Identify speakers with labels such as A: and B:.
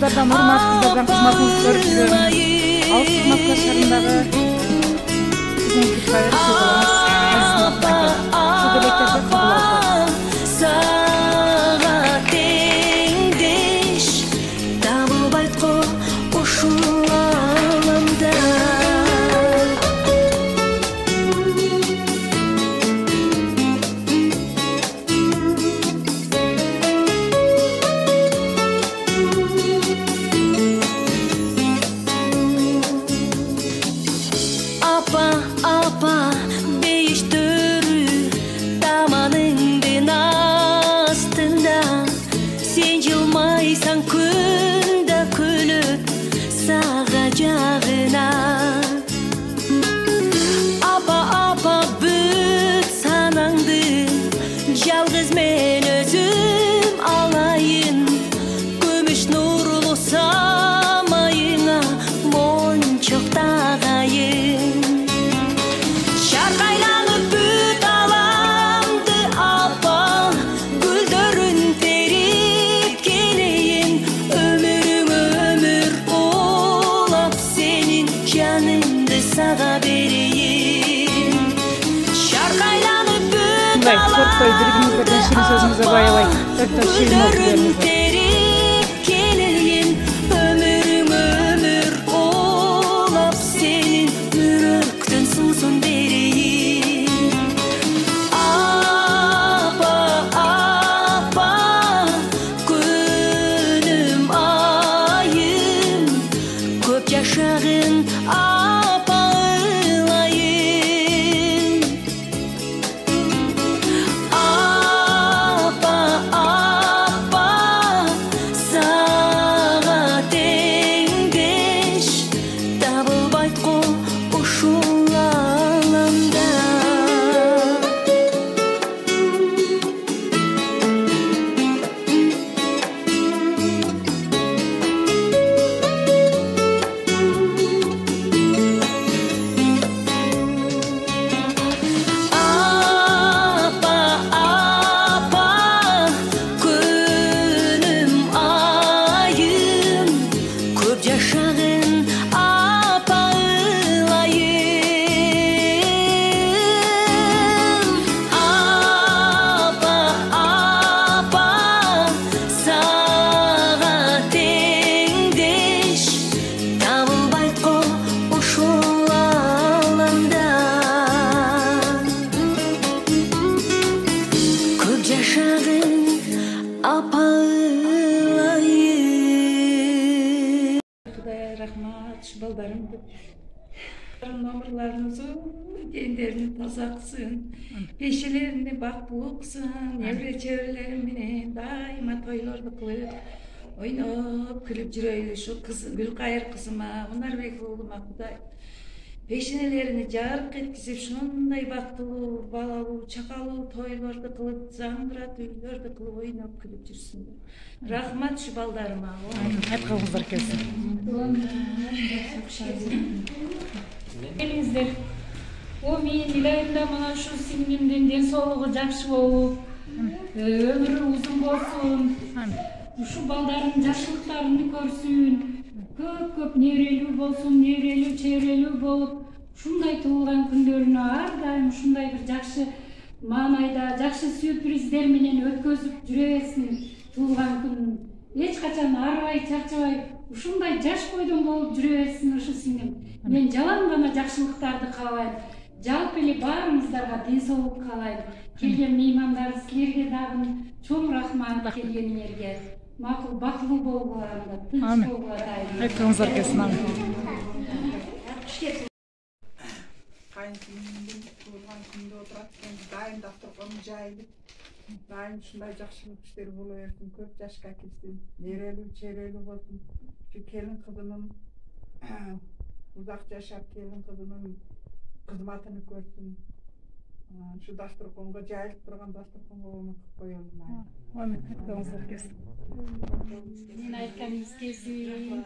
A: жылдардан урмат кыздардан кызматыңызды көрүп жүрөбүз. Ал кызматташарындагы биздин кыркайыр кызыбыз Шу дилектерди кабыл алып
B: сага теңдеш табылбайт го ушул ааламда. Жалгыз мен өзүм алайын көмүш нурлуу самайыңа мончок тагайын. Шаркайланып бүт аламды апа гүлдөрүн терип келейин, өмүрүң өмүр улап сенин жаныңды сага берейин. Шаркайланып бүт
A: Сорттой бир-бириңиздерден шиrin сөзүңүздү баябай сорттой шиrin окуп бериңиздер.
B: Келейин, өмүрүң өмүр улап сенин жүрөктөн суусун берейин. Апа, апа, күнүм айым, көп жашагын апа ылайым.
C: Кудайга рахмат, балдарымды. Номерларыңызы дендерин таза кылсын, пешелерини бактылуу кылсын, небре чеберлерим менен дайыма тойлорду кылып, ойноп күлүп жүрөйлү. Ушу Гүлкайыр кызыма, Унарбек уулума Кудай пешенелерини жарык эткизип, ушундай бактылуу, балалуу, чакалуу тойлорду кылып, заңдырат үйлөрдү кылып, ойноп күлүп жүрсүндөр. Рахмат ушу балдарыма.
A: Айтканыңыздар келсин.
D: Келиңиздер. О менин илайымда мына ушу сиңдимдин ден соолугу жакшы болуп, өмүрү узун болсун. Ушу балдардын жакшылыктарын көрсүн. Көп неберелүү болсун, неберелүү чеберелүү болуп, ушундай туулган күндөрүнө ар дайым ушундай бир жакшы маанайда, жакшы сюрприздер менен өткөзүп жүрө берсин. Туулган күн эч качан арыбай, чарчабай, ушундай жаш бойдон болуп жүрө берсин ушу сиңдим. Мен жалаң гана жакшылыктарды каалайм. Жалпы эле баарыңыздарга ден соолук каалайм. Келген меймандар силерге дагы чоң рахмат келгениңерге. Макул бактылуу болгуларыңдар, тынч болгуларыңдар.
A: Айтканыңыздар келсин.
E: Кайынсиңдимдин туулган күндө отурат экен, дайым дасторкону жайылып, дайым ушундай жакшылык иштер боло берсин, көп жашка кирсин, неберелүү чеберелүү болсун. Ушу келин кызынын узак жашап, келин кызынын кызматын көрсүн. Şu dasturxonga jayılıp turgan dasturxonga o'rnatib qo'yildi.
A: Amin. Aytganingizlar kelsin.
D: Men aytganingiz kelsin.